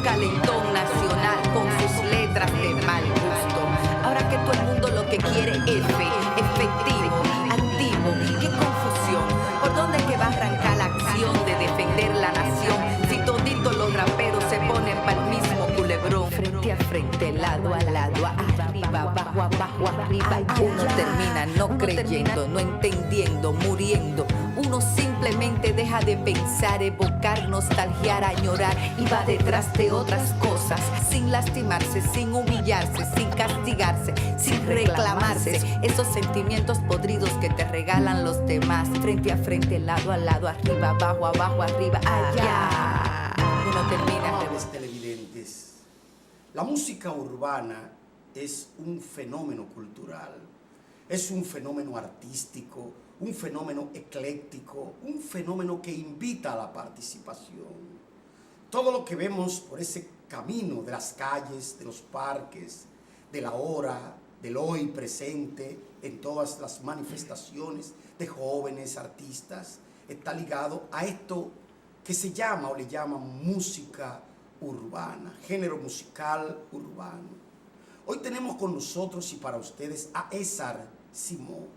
calentón nacional con sus letras de mal gusto. Ahora que todo el mundo lo que quiere es fe, efectivo, activo, qué confusión. ¿Por dónde que va a arrancar la acción de defender la nación si todito los raperos se ponen para el mismo culebrón? Frente a frente, lado a lado, arriba, abajo, abajo, arriba. Uno termina no creyendo, no entendiendo, muriendo. Uno simplemente deja de pensar, evocar, nostalgiar, añorar y va detrás de otras cosas, sin lastimarse, sin humillarse, sin castigarse, sin reclamarse. Esos sentimientos podridos que te regalan los demás. Frente a frente, lado a lado, arriba, abajo, abajo, arriba, allá. Uno termina. Televidentes, la música urbana es un fenómeno cultural, es un fenómeno artístico, un fenómeno ecléctico, un fenómeno que invita a la participación. Todo lo que vemos por ese camino de las calles, de los parques, de la hora, del hoy presente, en todas las manifestaciones de jóvenes artistas, está ligado a esto que se llama o le llaman música urbana, género musical urbano. Hoy tenemos con nosotros y para ustedes a César Simó,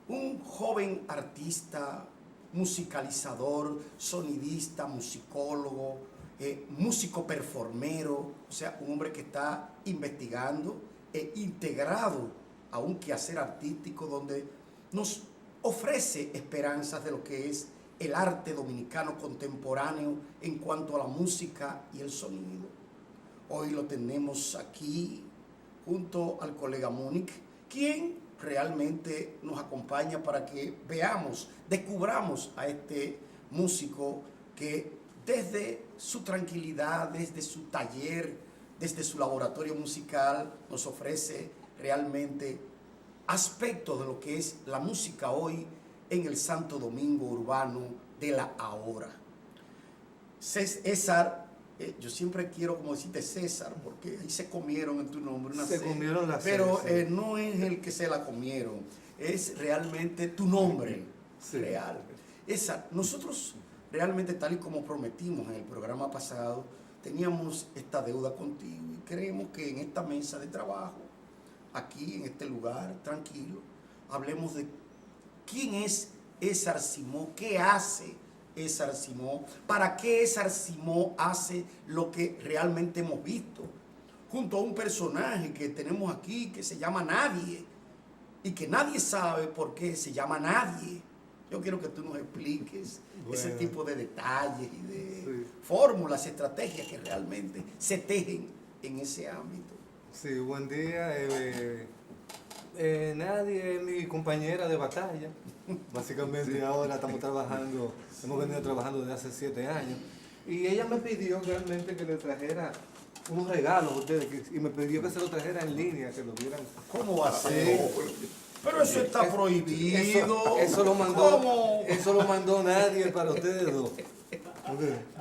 un joven artista, musicalizador, sonidista, musicólogo, músico performero, o sea, un hombre que está investigando e integrado a un quehacer artístico donde nos ofrece esperanzas de lo que es el arte dominicano contemporáneo en cuanto a la música y el sonido. Hoy lo tenemos aquí junto al colega Múnich, quien realmente nos acompaña para que veamos, descubramos a este músico que desde su tranquilidad, desde su taller, desde su laboratorio musical, nos ofrece realmente aspectos de lo que es la música hoy en el Santo Domingo urbano de la ahora. César, yo siempre quiero como decirte César, porque ahí se comieron en tu nombre una se comieron la pero C. no es el que se la comieron, es realmente tu nombre real. César, nosotros realmente tal y como prometimos en el programa pasado, teníamos esta deuda contigo y creemos que en esta mesa de trabajo, aquí en este lugar tranquilo, hablemos de quién es César Simó, qué hace César Simó, para qué César Simó hace lo que realmente hemos visto, junto a un personaje que tenemos aquí que se llama Nadie y que nadie sabe por qué se llama Nadie. Yo quiero que tú nos expliques ese tipo de detalles y de fórmulas, estrategias que realmente se tejen en ese ámbito. Sí, buen día. Nadie es mi compañera de batalla. Básicamente ahora estamos trabajando, hemos venido trabajando desde hace 7 años. Y ella me pidió realmente que le trajera unos regalos a ustedes y me pidió que se los trajera en línea, que lo vieran. ¿Cómo va a ser? Pero eso está prohibido. Eso lo mandó, eso lo mandó Nadie para ustedes dos.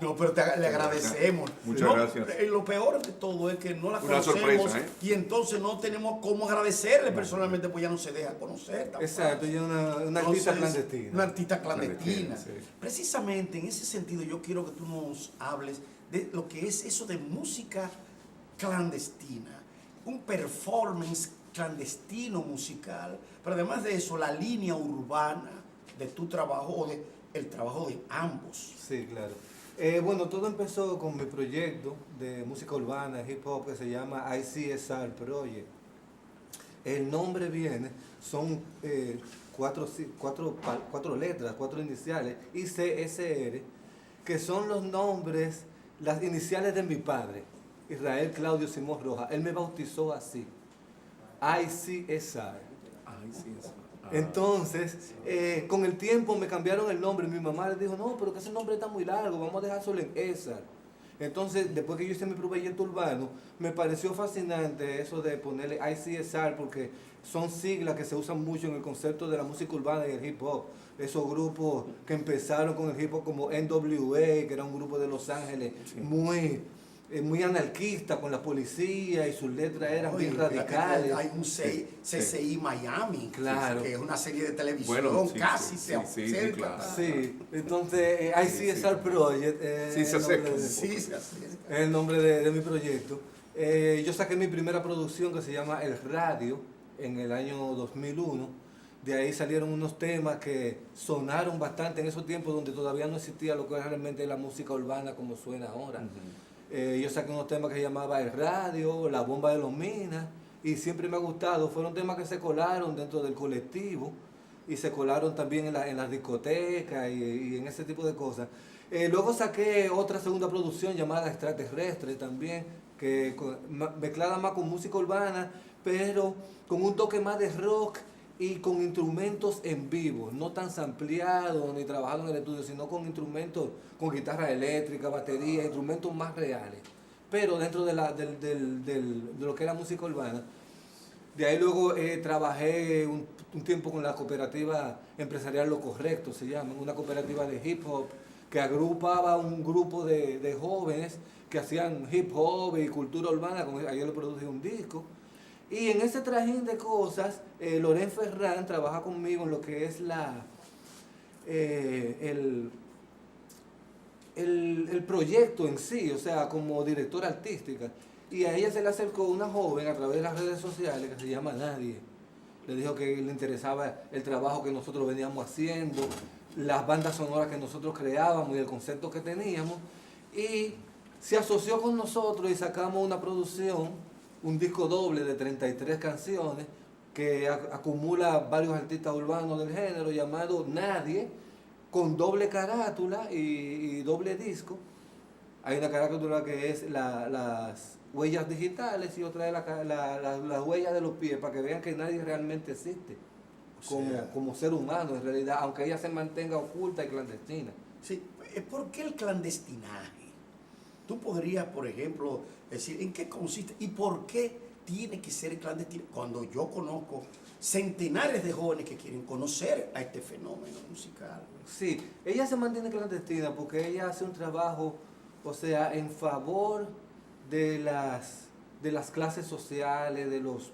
No, pero le agradecemos. Muchas gracias. Lo peor de todo es que no la Una conocemos sorpresa, y entonces no tenemos cómo agradecerle personalmente, pues ya no se deja conocer. Exacto, ella es una artista clandestina. Una artista clandestina. Sí. Precisamente en ese sentido yo quiero que tú nos hables de lo que es eso de música clandestina, un performance clandestino musical, pero además de eso la línea urbana de tu trabajo o de el trabajo de ambos. Sí, claro. Bueno, todo empezó con mi proyecto de música urbana, hip hop, que se llama ICSR Project. El nombre viene, son 4 letras, 4 iniciales, ICSR, que son los nombres, las iniciales de mi padre, Israel Claudio Simón Rojas. Él me bautizó así, ICSR. Entonces, con el tiempo me cambiaron el nombre. Mi mamá le dijo, no, pero que ese nombre está muy largo, vamos a dejar solo en César. Entonces, después que yo hice mi proyecto urbano, me pareció fascinante eso de ponerle ICSR, porque son siglas que se usan mucho en el concepto de la música urbana y el hip hop. Esos grupos que empezaron con el hip hop como NWA, que era un grupo de Los Ángeles, muy muy anarquista con la policía y sus letras eran bien Oye, radicales. hay un CCI Miami, Claro. que es una serie de televisión, Bueno, sí, casi sí, se sí, acerca. claro. Sí, entonces ICSR Project Sí, se acerca un Sí, poco. sí, así es. es el nombre de mi proyecto. Yo saqué mi primera producción que se llama El Radio en el año 2001. De ahí salieron unos temas que sonaron bastante en esos tiempos donde todavía no existía lo que es realmente la música urbana como suena ahora. Yo saqué unos temas que se llamaba El Radio, La Bomba de los Minas, y siempre me ha gustado. Fueron temas que se colaron dentro del colectivo y se colaron también en las discotecas y en ese tipo de cosas. Luego saqué otra segunda producción llamada Extraterrestre también, que mezclada más con música urbana, pero con un toque más de rock y con instrumentos en vivo, no tan sampleados ni trabajado en el estudio, sino con instrumentos, con guitarra eléctrica, batería, instrumentos más reales, pero dentro de lo que es la música urbana. De ahí luego trabajé un tiempo con la cooperativa empresarial Lo Correcto, se llama, una cooperativa de hip hop que agrupaba un grupo de jóvenes que hacían hip hop y cultura urbana. Ayer le produje un disco. Y en ese trajín de cosas, Loren Ferrán trabaja conmigo en lo que es el proyecto en sí, o sea, como directora artística. Y a ella se le acercó una joven a través de las redes sociales que se llama Nadie. Le dijo que le interesaba el trabajo que nosotros veníamos haciendo, las bandas sonoras que nosotros creábamos y el concepto que teníamos. Y se asoció con nosotros y sacamos una producción, un disco doble de 33 canciones que acumula varios artistas urbanos del género, llamado Nadie, con doble carátula y doble disco. Hay una carátula que es las huellas digitales y otra es las huellas de los pies, para que vean que nadie realmente existe como ser humano en realidad, aunque ella se mantenga oculta y clandestina. Sí, ¿por qué el clandestinaje? Tú podrías, por ejemplo, decir en qué consiste y por qué tiene que ser clandestino, cuando yo conozco centenares de jóvenes que quieren conocer a este fenómeno musical. Sí, ella se mantiene clandestina porque ella hace un trabajo, o sea, en favor de las clases sociales, de los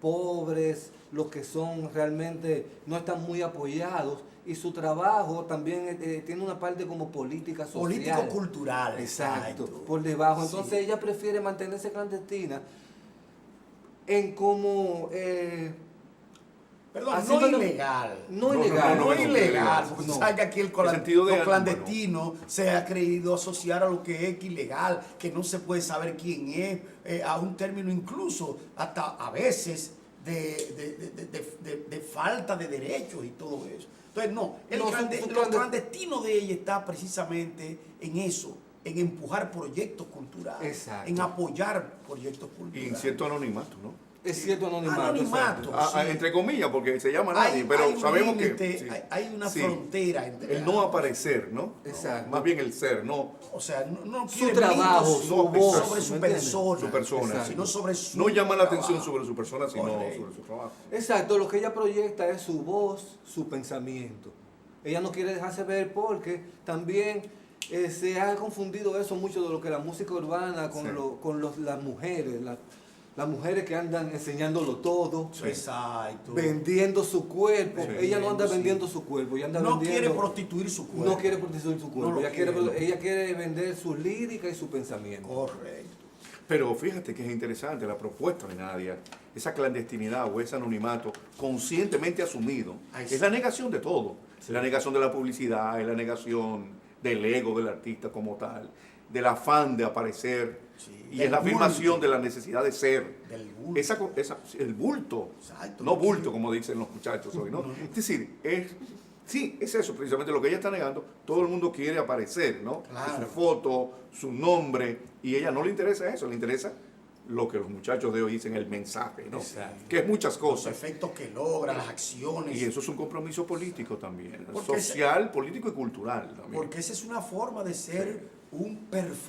pobres, los que son realmente, no están muy apoyados, y su trabajo también tiene una parte como política social. Político-cultural. Exacto, por debajo. Entonces Sí. ella prefiere mantenerse clandestina en como... Perdón, haciendo no lo- ilegal. No No, ilegal. No ilegal, no. porque sabe que aquí el sentido de lo ánimo, clandestino se ha creído asociar a lo que es ilegal, que no se puede saber quién es, a un término incluso hasta a veces de falta de derechos y todo eso. Entonces, no, lo clandestino de ella está precisamente en eso, en empujar proyectos culturales, Exacto. en apoyar proyectos Y culturales. en cierto anonimato, ¿no? Es cierto anonimato. Anonimato. exacto. Sí. Entre comillas, porque se llama Nadie, pero Hay un sabemos límite, que... sí, hay una sí. frontera entre El no aparecer, ¿no? Exacto. Más bien el ser, no o sea, no Su quiere trabajo, mitos su no, voz. sobre su ¿me entiendes? persona, su persona, Exacto. sino sobre su no llama la trabajo. atención sobre su persona, sino Correcto. sobre su trabajo. Exacto, lo que ella proyecta es su voz, su pensamiento. Ella no quiere dejarse ver porque también se ha confundido eso mucho de lo que la música urbana con, Sí. las mujeres. Las mujeres que andan enseñándolo todo, Exacto. vendiendo su cuerpo. Sí. Ella no anda Sí. vendiendo su cuerpo, ella anda No vendiendo... quiere prostituir su cuerpo. No quiere prostituir su cuerpo, No lo quiere. ella quiere vender su lírica y su pensamiento. Correcto. Pero fíjate que es interesante la propuesta de Nadia, esa clandestinidad o ese anonimato conscientemente asumido, Ay, es sí. la negación de todo. Sí. La negación de la publicidad, es la negación del ego del artista como tal, del afán de aparecer, Sí, y del es la afirmación bulto. de la necesidad de ser. Del bulto. El bulto, Exacto. no bulto como dicen los muchachos hoy, ¿no? Es decir, sí, es eso precisamente lo que ella está negando. Todo el mundo quiere aparecer, ¿no? Claro. Su foto, su nombre, y a ella no le interesa eso, le interesa lo que los muchachos de hoy dicen, el mensaje, ¿no? Exacto. Que es muchas Los cosas. efectos que logra, las acciones. Y eso es un compromiso político también, Porque social, político y cultural también. Porque esa es una forma de ser un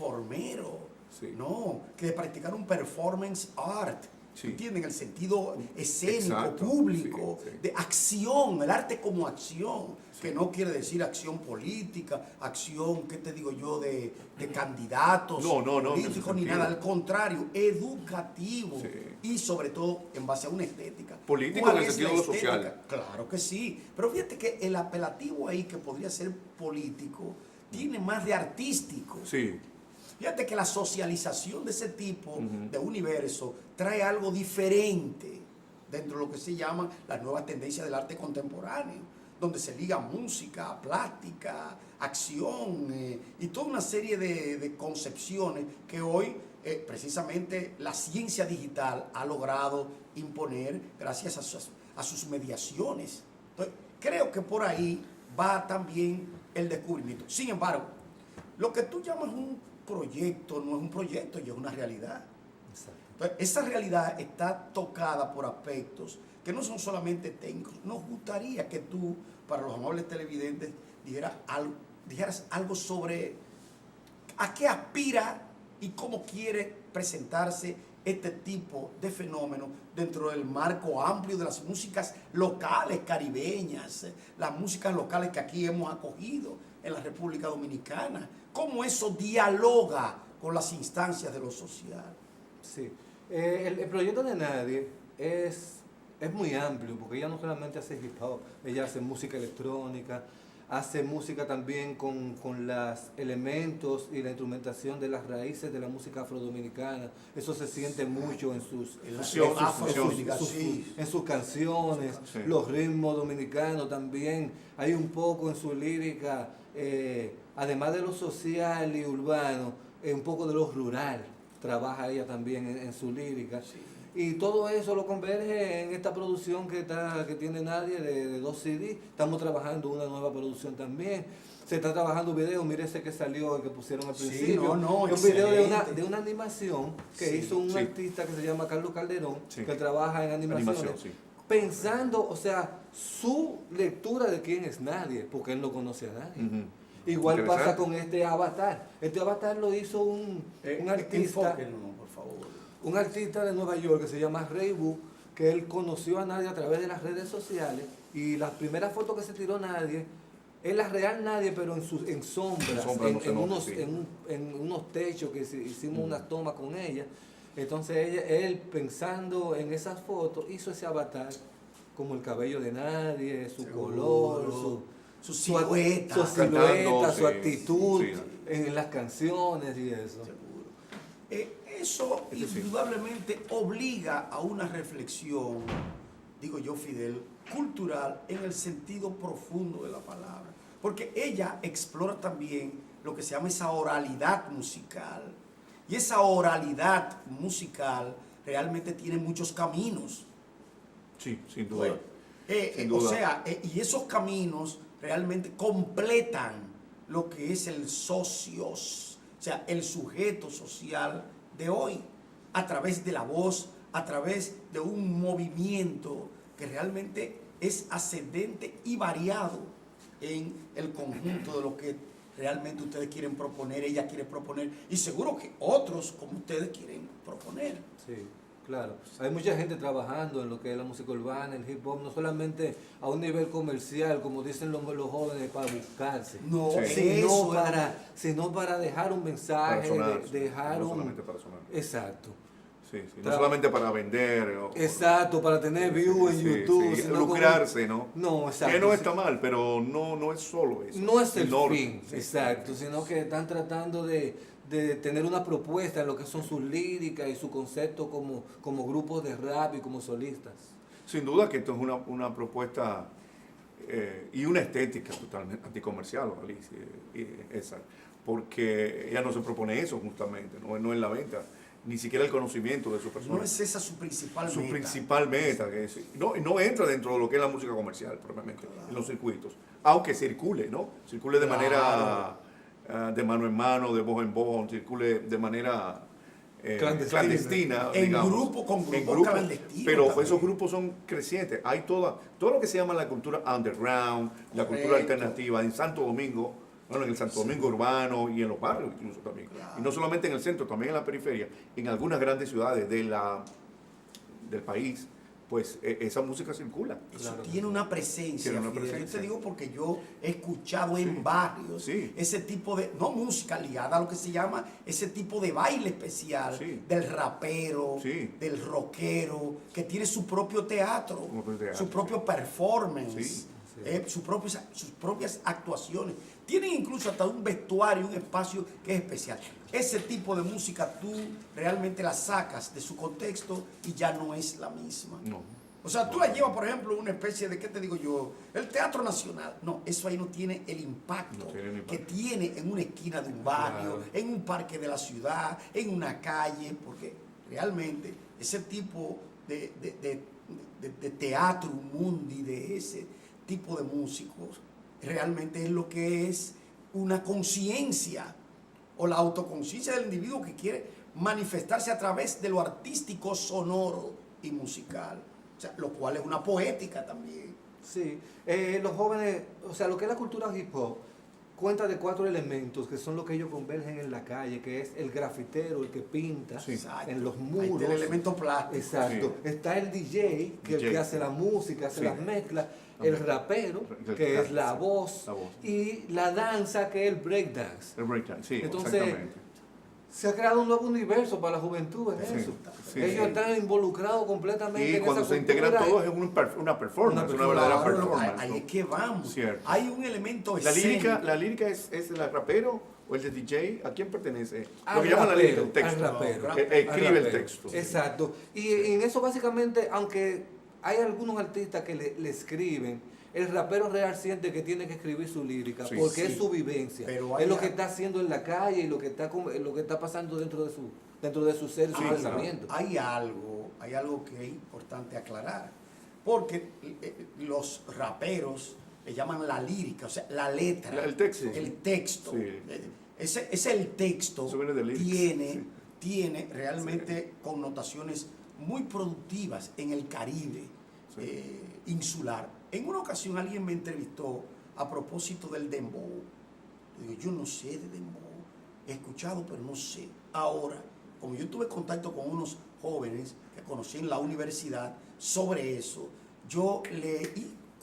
performero. Sí. No, que de practicar un performance art. Sí. ¿Entienden? El sentido escénico, Exacto, público, sí, sí. de acción, el arte como acción, que no quiere decir acción política, acción, ¿qué te digo yo?, de candidatos No, en ese políticos ni sentido. nada, al contrario, educativo Sí. y sobre todo en base a una estética. Político ¿Cuál en el es la sentido estética? social. Claro que sí, pero fíjate que el apelativo ahí, que podría ser político, tiene más de artístico. Sí, Fíjate que la socialización de ese tipo Ujú. de universo trae algo diferente dentro de lo que se llama las nuevas tendencias del arte contemporáneo, donde se liga música, plástica, acción y toda una serie de concepciones que hoy precisamente la ciencia digital ha logrado imponer gracias a sus mediaciones. Entonces, creo que por ahí va también el descubrimiento. Sin embargo, lo que tú llamas un proyecto no es un proyecto, y es una realidad. Exacto. Entonces, esa realidad está tocada por aspectos que no son solamente técnicos. Nos gustaría que tú, para los amables televidentes, dijeras algo sobre a qué aspira y cómo quiere presentarse este tipo de fenómeno dentro del marco amplio de las músicas locales caribeñas, las músicas locales que aquí hemos acogido en la República Dominicana. ¿Cómo eso dialoga con las instancias de lo social? Sí. El proyecto de Nadie es muy amplio, porque ella no solamente hace hip hop, ella hace música electrónica, hace música también con los elementos y la instrumentación de las raíces de la música afrodominicana. Eso se siente mucho en sus, Fusión, en sus canciones, Sí. los ritmos dominicanos también. Hay un poco en su lírica, además de lo social y urbano, un poco de lo rural. Trabaja ella también en su lírica. Sí. Y todo eso lo converge en esta producción que tiene Nadie de 2 CD. Estamos trabajando una nueva producción también. Se está trabajando un video, mire ese que salió y que pusieron al Sí, principio. no, es un video excelente. de una animación que Sí, hizo un sí. artista que se llama Carlos Calderón, Sí. que trabaja en animaciones. Animación, sí. Pensando, o sea, su lectura de quién es Nadie, porque él no conoce a nadie. Ujú. Igual pasa Interesante. con este avatar. Este avatar lo hizo un artista. Enfóquenlo, por favor. Un artista de Nueva York que se llama Ray Wu, que él conoció a Nadie a través de las redes sociales, y las primeras fotos que se tiró Nadie es la real Nadie, pero en sombras, En sombras, no se nota, unos, sí. en unos techos que hicimos unas tomas con ella. Entonces él pensando en esas fotos hizo ese avatar, como el cabello de Nadie, su Seguro. color, Su silueta. su Cantando, su sí, actitud sí. en las canciones y eso. Seguro. Eso Eso sí. indudablemente obliga a una reflexión, digo yo, Fidel, cultural en el sentido profundo de la palabra. Porque ella explora también lo que se llama esa oralidad musical. Y esa oralidad musical realmente tiene muchos caminos. Sí, sin duda. Sin O duda. sea, y esos caminos realmente completan lo que es el socios, o sea, el sujeto social de hoy, a través de la voz, a través de un movimiento que realmente es ascendente y variado en el conjunto de lo que realmente ustedes quieren proponer, ella quiere proponer, y seguro que otros como ustedes quieren proponer. Sí, claro. Hay mucha gente trabajando en lo que es la música urbana, el hip hop, no solamente a un nivel comercial, como dicen los jóvenes, para buscarse, No, Sí. sino para dejar un mensaje, Para sonar, dejar no un... solamente para sonar. Exacto. Sí, sí. No solamente para vender. Exacto, para tener views en Sí, YouTube. sí, sino lucrarse, ¿no? No, exacto. Que no está mal, pero no es solo eso. No es el norte. fin, Sí, exacto, sí, sino que están tratando de tener una propuesta en lo que son sus líricas y su concepto como grupos de rap y como solistas. Sin duda que esto es una propuesta y una estética totalmente anticomercial, Alicia, esa, porque ella no se propone eso justamente, no es la venta, ni siquiera el conocimiento de su persona. No es esa su principal Su meta. principal meta, que es, no entra dentro de lo que es la música comercial propiamente, en los circuitos, aunque circule, ¿no? Circule de Claro. manera de mano en mano, de voz en voz, circule de manera clandestina, En digamos. grupo, con En grupos clandestinos pero también. esos grupos son crecientes. Hay todo lo que se llama la cultura underground, la cultura Correcto. alternativa en Santo Domingo, bueno, en el Santo Domingo urbano y en los barrios incluso también. Claro. Y no solamente en el centro, también en la periferia, en algunas grandes ciudades de del país, pues esa música circula. Eso Claro que tiene sí. una presencia, Tiene una Fidel. Yo presencia. te digo porque yo he escuchado Sí. en barrios Sí. ese tipo de, no música ligada a lo que se llama ese tipo de baile especial, Sí. del rapero, Sí. del rockero, que tiene su propio teatro, Su propio teatro, su propio performance, Sí. sus propias actuaciones. Tienen incluso hasta un vestuario, un espacio que es especial. Ese tipo de música tú realmente la sacas de su contexto y ya no es la misma. No. O sea, tú la llevas, por ejemplo, una especie de, ¿qué te digo yo? El Teatro Nacional. No, eso ahí no tiene el impacto, No tiene el impacto. que tiene en una esquina de un barrio, Claro. en un parque de la ciudad, en una calle, porque realmente ese tipo de teatro mundi, de ese tipo de músicos, realmente es lo que es una conciencia o la autoconciencia del individuo que quiere manifestarse a través de lo artístico, sonoro y musical. O sea, lo cual es una poética también. Sí, los jóvenes, o sea, lo que es la cultura hip hop, cuenta de 4 elementos que son los que ellos convergen en la calle, que es el grafitero, el que pinta Sí. Exacto. en los Ahí muros. está el elemento plástico. Exacto. Está el DJ, que es el DJ. que hace la música, hace Sí. las mezclas, También. el rapero, El que es la sí. voz, La voz. y la danza, que es el breakdance. El breakdown, sí, Entonces, exactamente. Se ha creado un nuevo universo para la juventud en Sí, eso. sí, Ellos sí. están involucrados completamente Y en cuando esa se integran cultura. todos es una performance, una verdadera Claro, performance. ahí ¿no? es que vamos. Cierto. Hay un elemento La lírica, escénico. la lírica es el rapero o el de DJ, ¿a quién pertenece? Al Lo que llaman la rapero, lírica, el texto. al rapero. Que escribe Al el rapero. texto. Exacto. Y en eso básicamente, aunque hay algunos artistas que le escriben, el rapero real siente que tiene que escribir su lírica, Sí, porque sí. es su vivencia. Pero Es hay lo que algo- está haciendo en la calle y lo que está pasando dentro de su ser y su Sí, pensamiento. Hay algo que es importante aclarar. Porque los raperos le llaman la lírica, o sea, la letra. El texto. El texto. Sí. Ese el texto Eso viene de lyrics, tiene, sí. tiene realmente connotaciones muy productivas en el Caribe Sí. insular. En una ocasión alguien me entrevistó a propósito del dembow. Digo, yo no sé de dembow. He escuchado, pero no sé. Ahora, como yo tuve contacto con unos jóvenes que conocí en la universidad sobre eso, yo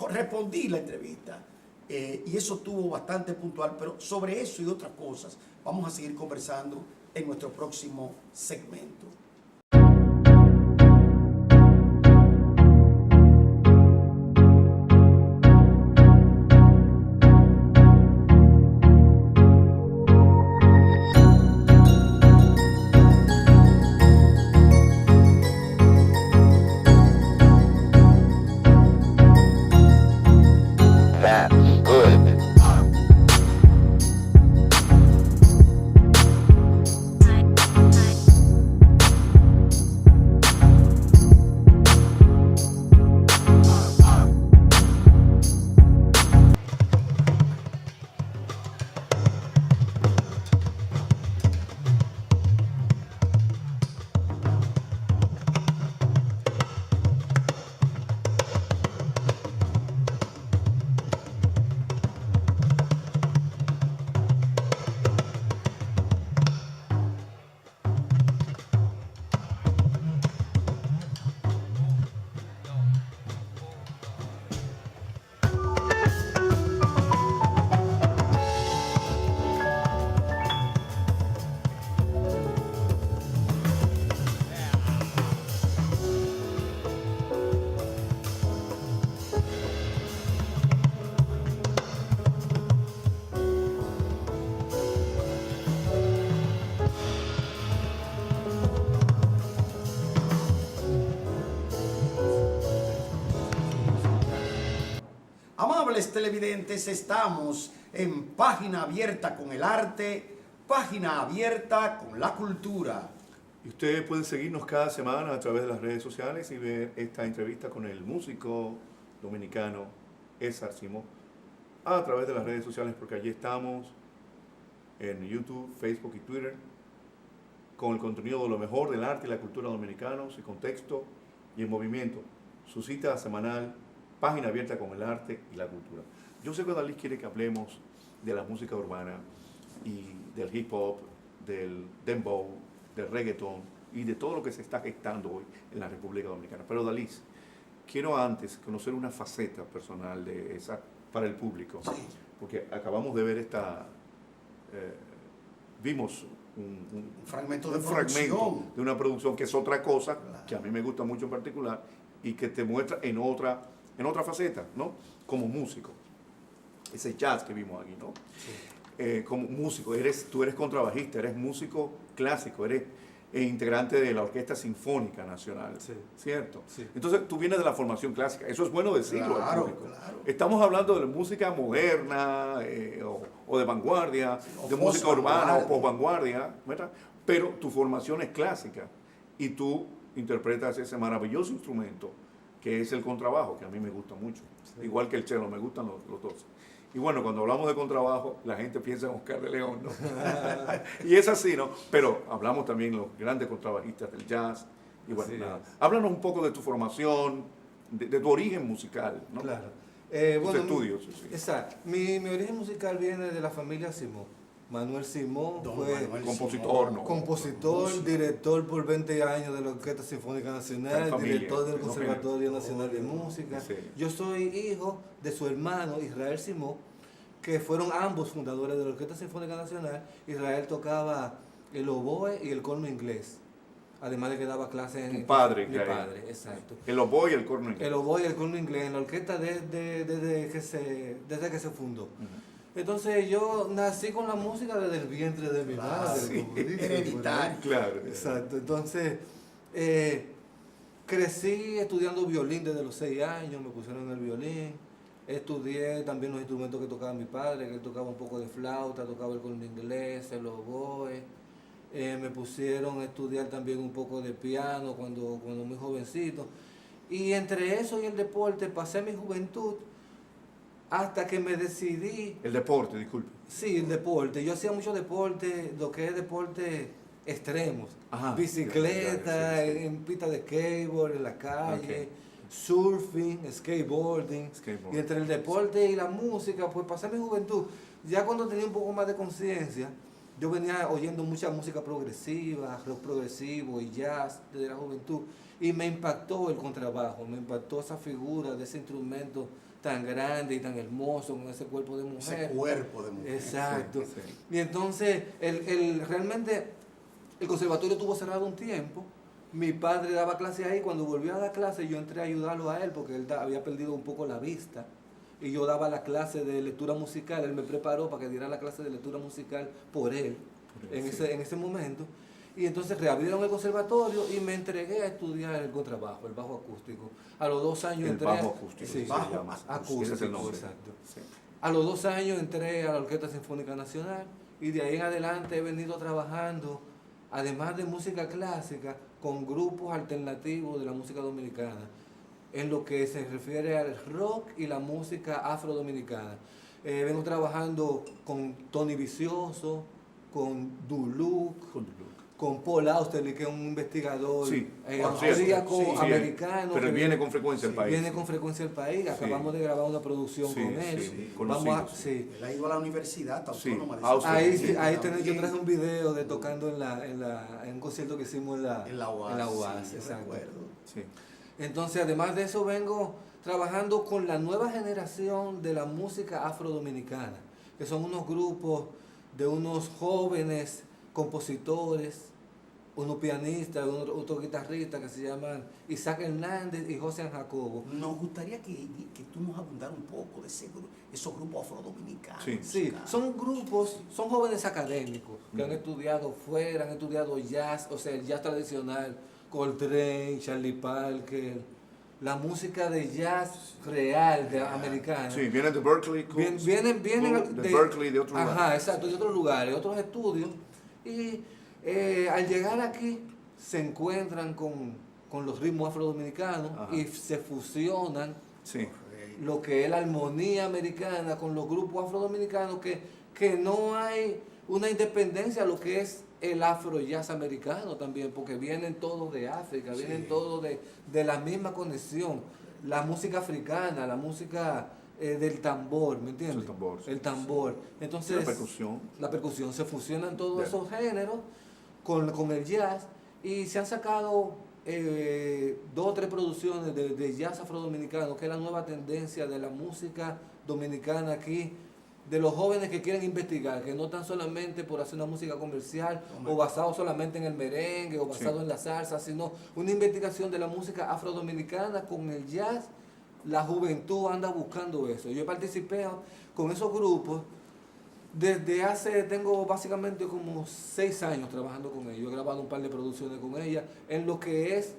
respondí la entrevista y eso estuvo bastante puntual, pero sobre eso y otras cosas vamos a seguir conversando en nuestro próximo segmento. That's good. Amables televidentes, estamos en Página Abierta con el Arte, Página Abierta con la Cultura. Y ustedes pueden seguirnos cada semana a través de las redes sociales y ver esta entrevista con el músico dominicano César Simón a través de las redes sociales, porque allí estamos en YouTube, Facebook y Twitter con el contenido de lo mejor del arte y la cultura dominicanos, y contexto y en movimiento. Su cita semanal, Página Abierta con el Arte y la Cultura. Yo sé que Dalí quiere que hablemos de la música urbana y del hip hop, del dembow, del reggaeton y y de todo lo que se está gestando hoy en la República Dominicana. Pero Dalis, quiero antes conocer una faceta personal de esa para el público, Sí. porque acabamos de ver vimos Un fragmento de un fragmento producción. de una producción que es otra cosa, Claro. que a mí me gusta mucho en particular, y que te muestra en otra faceta, ¿no? Como músico. Ese jazz que vimos aquí, ¿no? Como músico, tú eres contrabajista, eres músico clásico, eres integrante de la Orquesta Sinfónica Nacional, Sí. ¿cierto? Sí. Entonces tú vienes de la formación clásica, eso es bueno decirlo al Claro, público. claro. Estamos hablando de música moderna o de vanguardia, o de música urbana o post-vanguardia. post-vanguardia, ¿verdad? Pero tu formación es clásica y tú interpretas ese maravilloso instrumento que es el contrabajo, que a mí me gusta mucho, Sí. igual que el cello, me gustan los dos. Y bueno, cuando hablamos de contrabajo, la gente piensa en Oscar de León, ¿no? Y es así, ¿no? Pero hablamos también de los grandes contrabajistas del jazz. Y bueno, Así nada. es. Háblanos un poco de tu formación, de tu origen musical, ¿no? Claro. Tus estudios. Sí. Exacto. Mi origen musical viene de la familia Simón. Manuel Simón Don fue Manuel compositor, Simón. ¿no? compositor, Músico. director por 20 años de la Orquesta Sinfónica Nacional, Familia, director del no Conservatorio familia. Nacional de Música. Sí. Yo soy hijo de su hermano Israel Simón, que fueron ambos fundadores de la Orquesta Sinfónica Nacional. Israel tocaba el oboe y el corno inglés, además de que daba clases en... Tu padre, Mi Israel. padre, exacto. El oboe y el corno inglés. El oboe y el corno inglés en la orquesta desde que se fundó. Ujú. Entonces yo nací con la música desde el vientre de mi Claro, madre. sí. como dicen, Hereditario. Claro. por ahí. Exacto. Entonces crecí estudiando violín desde los 6 años, me pusieron el violín. Estudié también los instrumentos que tocaba mi padre, que él tocaba un poco de flauta, tocaba el corno inglés, el oboe. Me pusieron a estudiar también un poco de piano cuando muy jovencito. Y entre eso y el deporte pasé mi juventud hasta que me decidí. El deporte, disculpe. Sí, el deporte. Yo hacía mucho deporte, lo que es deporte extremos. Ajá, Bicicleta, sí, sí. en pista de skateboard, en la calle, Ok. surfing, skateboarding. Skateboard. Y entre el deporte y la música, pues pasé mi juventud. Ya cuando tenía un poco más de conciencia, yo venía oyendo mucha música progresiva, rock progresivo y jazz desde la juventud. Y me impactó el contrabajo, me impactó esa figura de ese instrumento tan grande y tan hermoso, con ese cuerpo de mujer. Ese cuerpo de mujer. Exacto. Sí, sí. Y entonces, realmente, el conservatorio estuvo cerrado un tiempo. Mi padre daba clase ahí. Cuando volvió a dar clase, yo entré a ayudarlo a él porque él había perdido un poco la vista. Y yo daba la clase de lectura musical. Él me preparó para que diera la clase de lectura musical por él, Por él, sí. en ese momento. Y entonces reabrieron el conservatorio y me entregué a estudiar el contrabajo, el bajo acústico. A los 2 años El entré. bajo acústico. Sí, se bajo llama. acústico, Ese es el nombre. exacto. Sí. A los 2 años entré a la Orquesta Sinfónica Nacional y de ahí en adelante he venido trabajando, además de música clásica, con grupos alternativos de la música dominicana, en lo que se refiere al rock y la música afrodominicana. Vengo trabajando con Tony Vicioso, con Duluc, Con Duluc. con Paul Austerlitz, que es un investigador Sí, austríaco, sí, sí, americano. pero que viene con frecuencia al país. Viene con frecuencia al país. Acabamos de grabar una producción Sí, con él. sí, Vamos conocido, a, sí. sí. Él ha ido a la Universidad Sí, Autónoma de Austria. Ahí, Santiago ahí también. yo traje un video de tocando en un concierto que hicimos En la UAS. Sí, yo exacto. recuerdo. Sí. Entonces, además de eso, vengo trabajando con la nueva generación de la música afrodominicana, que son unos grupos de unos jóvenes compositores, unos pianistas, otros guitarristas que se llaman Isaac Hernández y José Jacobo. Nos gustaría que tú nos abundaras un poco de esos grupos afrodominicanos. Sí. Sí, musicales. son grupos, son jóvenes académicos que han estudiado fuera, han estudiado jazz, o sea, el jazz tradicional, Coltrane, Charlie Parker, la música de jazz real, americana. Sí, vienen de Berkeley. Vienen de Berkeley, de otro lugar. Ajá, exacto, de otros lugares, otros estudios. Y al llegar aquí se encuentran con los ritmos afrodominicanos Ajá. y se fusionan Sí. lo que es la armonía americana con los grupos afrodominicanos, que no hay una independencia a lo que es el afro jazz americano también, porque vienen todos de África, vienen Sí. todos de la misma conexión. La música africana, la música del tambor, ¿me entiendes? El tambor, sí, El tambor. Entonces, La percusión. la percusión, se fusionan todos Bien. esos géneros con el jazz y se han sacado 2 o 3 producciones de jazz afrodominicano, que es la nueva tendencia de la música dominicana aquí, de los jóvenes que quieren investigar, que no están solamente por hacer una música comercial o basado solamente en el merengue o basado en la salsa, sino una investigación de la música afrodominicana con el jazz. La juventud anda buscando eso. Yo participé con esos grupos tengo básicamente como 6 años trabajando con ellos. He grabado un par de producciones con ellas en lo que es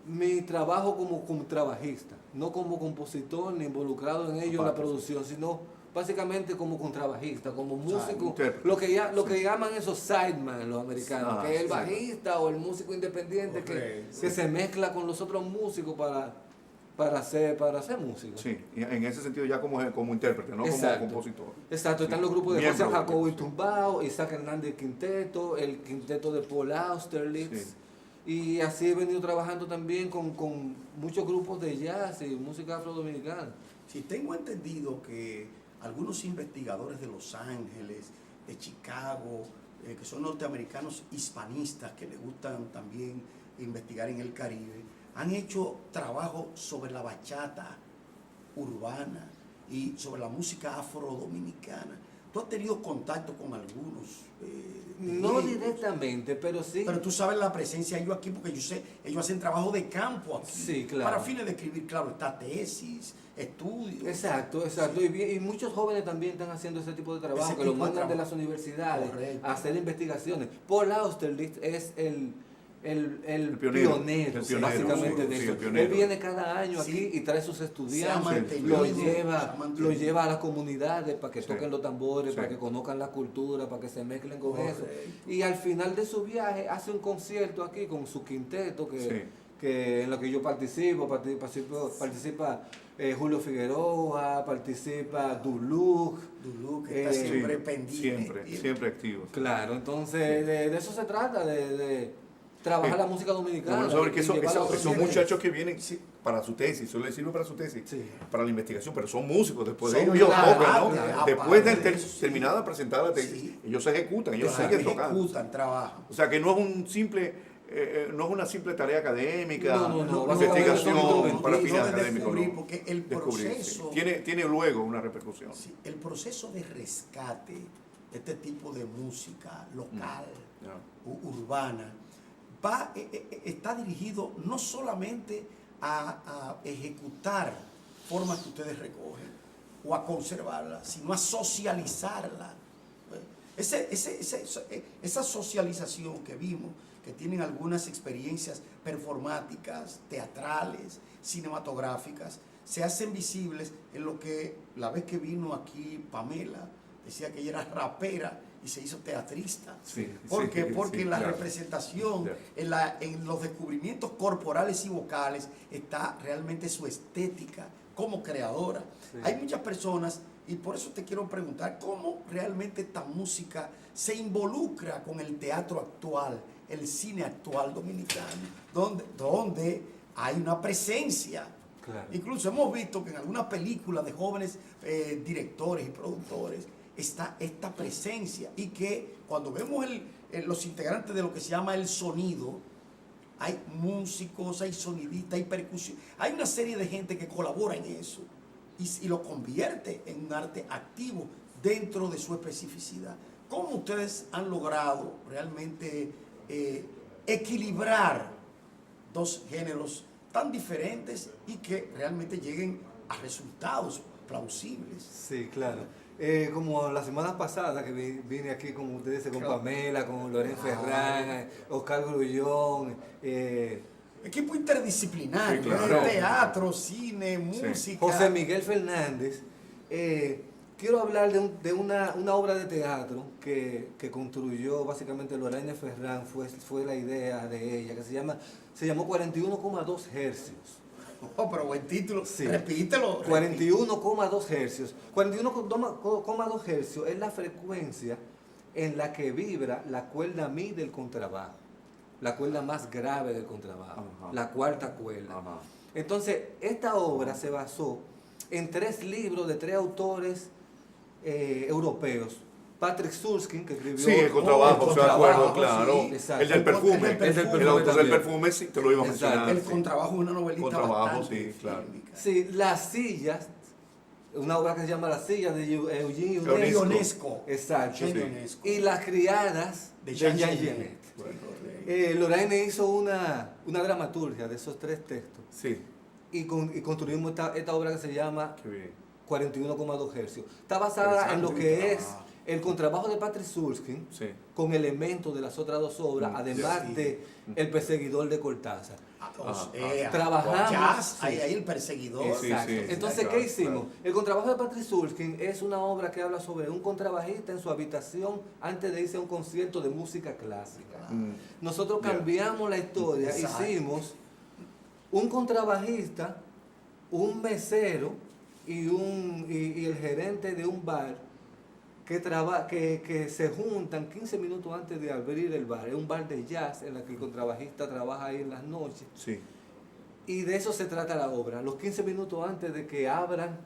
mi trabajo como contrabajista, no como compositor ni involucrado en ello en la producción, sino básicamente como contrabajista, como músico, lo que llaman esos sideman los americanos, que es el bajista o el músico independiente que se mezcla con los otros músicos para hacer música. Sí, y en ese sentido ya como intérprete, no como compositor. Exacto, están los grupos de José Jacobo y Tumbao, Isaac Hernández Quinteto, el quinteto de Paul Austerlitz, y así he venido trabajando también con muchos grupos de jazz y música afrodominicana. Sí, tengo entendido que algunos investigadores de Los Ángeles, de Chicago, que son norteamericanos hispanistas que les gustan también investigar en el Caribe, han hecho trabajo sobre la bachata urbana y sobre la música afrodominicana. ¿Tú has tenido contacto con algunos? No directamente, pero sí. Pero tú sabes la presencia de ellos aquí, porque yo sé, ellos hacen trabajo de campo aquí. Sí, claro. Para fines de escribir, claro, está tesis, estudios. Exacto. Y muchos jóvenes también están haciendo ese tipo de trabajo, que lo mandan de las universidades a hacer investigaciones. Paul Austerlitz es el pionero, básicamente de eso. Él viene cada año aquí y trae sus estudiantes, lo lleva a las comunidades para que toquen los tambores, para que conozcan la cultura, para que se mezclen con eso. Y al final de su viaje hace un concierto aquí con su quinteto, que en lo que yo participa Julio Figueroa, participa Duluc, que está siempre pendiente. Siempre activo. Claro, entonces de eso se trata, de trabajar la música dominicana. Bueno, saber que esos muchachos que vienen para su tesis, eso les sirve para su tesis, para la investigación, pero son músicos, después de ellos tocan, ¿no? Después de terminada presentar la tesis, ellos se ejecutan, ellos siguen tocando. Trabajan. O sea que no es una simple tarea académica, no, investigación para fines académicos. Porque el proceso tiene luego una repercusión. Sí, el proceso de rescate de este tipo de música local, urbana, está dirigido no solamente a ejecutar formas que ustedes recogen o a conservarlas, sino a socializarla. Esa socialización que vimos, que tienen algunas experiencias performáticas, teatrales, cinematográficas, se hacen visibles en lo que la vez que vino aquí Pamela, decía que ella era rapera y se hizo teatrista. Porque la representación, en los descubrimientos corporales y vocales, está realmente su estética como creadora. Hay muchas personas, y por eso te quiero preguntar, ¿cómo realmente esta música se involucra con el teatro actual, el cine actual dominicano, donde hay una presencia? Claro. Incluso hemos visto que en algunas películas de jóvenes directores y productores está esta presencia, y que cuando vemos los integrantes de lo que se llama el sonido, hay músicos, hay sonidistas, hay percusión, hay una serie de gente que colabora en eso y lo convierte en un arte activo dentro de su especificidad. ¿Cómo ustedes han logrado realmente equilibrar dos géneros tan diferentes y que realmente lleguen a resultados plausibles? Sí, claro. Como la semana pasada que vine aquí, como ustedes dicen, con Pamela, con Loren Ferran, Oscar Grullón. Equipo interdisciplinario, teatro, cine, música. José Miguel Fernández. Quiero hablar de una obra de teatro que construyó básicamente Lorena Ferran, fue la idea de ella, que se llamó 41,2 hercios. Oh, pero buen título, repítelo. 41,2 hercios. 41,2 hercios es la frecuencia en la que vibra la cuerda mi del contrabajo, la cuerda más grave del contrabajo, la cuarta cuerda. Entonces, esta obra se basó en 3 libros de 3 autores europeos, Patrick Süskind, que escribió... Sí, el contrabajo, estoy de acuerdo, claro. sí, exacto. El del perfume. El del perfume El autor del también. perfume, sí, te lo iba a Exacto. mencionar. El sí. contrabajo es una novelita Contrabajo, bastante sí, claro. fílmica. Sí, Las sillas, una obra que se llama Las sillas de Eugene Eugenio Ionesco. Ionesco. Exacto. Eugenio Sí. Ionesco. Y Las criadas De de Jean Jean Genet. Genet. Correcto. Lorraine hizo una dramaturgia de esos 3 textos Sí, y construimos esta obra que se llama qué bien. 41,2 hercios. Está basada en lo que es Interesante. el contrabajo de Patrick Süskind Sí. con elementos de las otras 2 obras, además sí. de El perseguidor de Cortázar. Trabajamos. Trabajamos, Jazz, sí. ahí el perseguidor. Sí, Exacto. sí, Entonces, claro, ¿qué hicimos? claro. El contrabajo de Patrick Süskind es una obra que habla sobre un contrabajista en su habitación antes de irse a un concierto de música clásica. Nosotros Ya. cambiamos la historia, Exacto. hicimos un contrabajista, un mesero y el gerente de un bar que se juntan 15 minutos antes de abrir el bar. Es un bar de jazz en el que el contrabajista trabaja ahí en las noches. Sí. Y de eso se trata la obra, los 15 minutos antes de que abran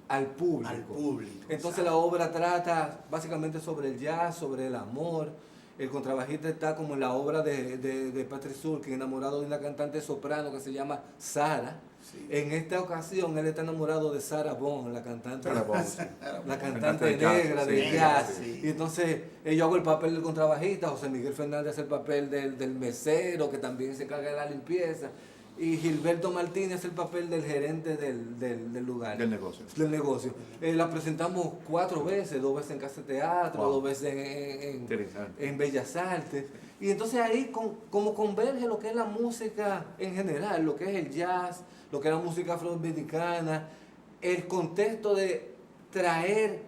al público. Al público, Entonces exacto. la obra trata básicamente sobre el jazz, sobre el amor. El contrabajista está como en la obra de Patrick Süskind, enamorado de una cantante soprano que se llama Sara. Sí. En esta ocasión él está enamorado de Sarah Vaughan, la cantante, Sarah Vaughan, sí. la Cantante cantante de jazz, negra sí, de negra, jazz. sí. Y entonces yo hago el papel del contrabajista, José Miguel Fernández hace el papel del mesero, que también se encarga de la limpieza, y Gilberto Martínez hace el papel del gerente del lugar. Del negocio. Del negocio. La presentamos 4 veces, 2 veces en Casa de Teatro, Wow. 2 veces en Interesante. en Bellas Artes. Y entonces ahí como converge lo que es la música en general, lo que es el jazz, lo que es la música afroamericana, el contexto de traer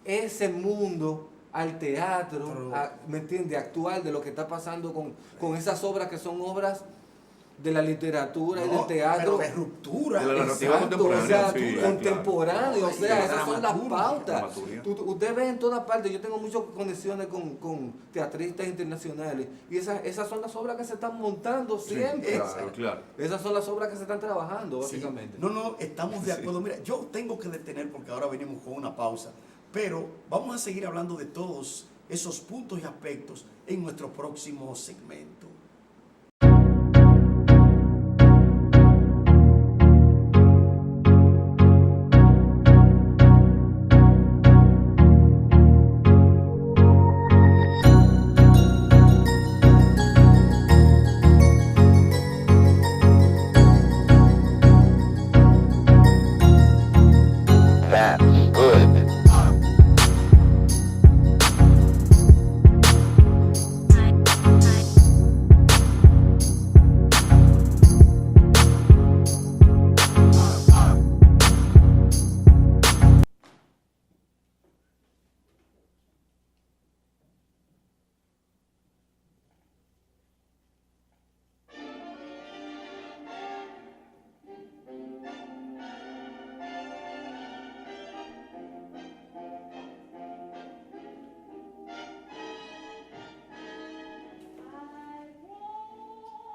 ese mundo al teatro, ¿me entiendes? Actual, de lo que está pasando con esas obras que son obras de la literatura y No, del teatro. pero de ruptura. De la narrativa Exacto, contemporánea, o sea, sí, contemporáneo, claro. o sea, Sí, esas son las dramaturgia, pautas. dramaturgia. Usted ve en todas partes, yo tengo muchas conexiones con teatristas internacionales y esas son las obras que se están montando Sí, siempre. claro, claro. Esas son las obras que se están trabajando, Sí. básicamente. No, estamos de Sí. acuerdo. Mira, yo tengo que detener porque ahora venimos con una pausa, pero vamos a seguir hablando de todos esos puntos y aspectos en nuestro próximo segmento. That's good.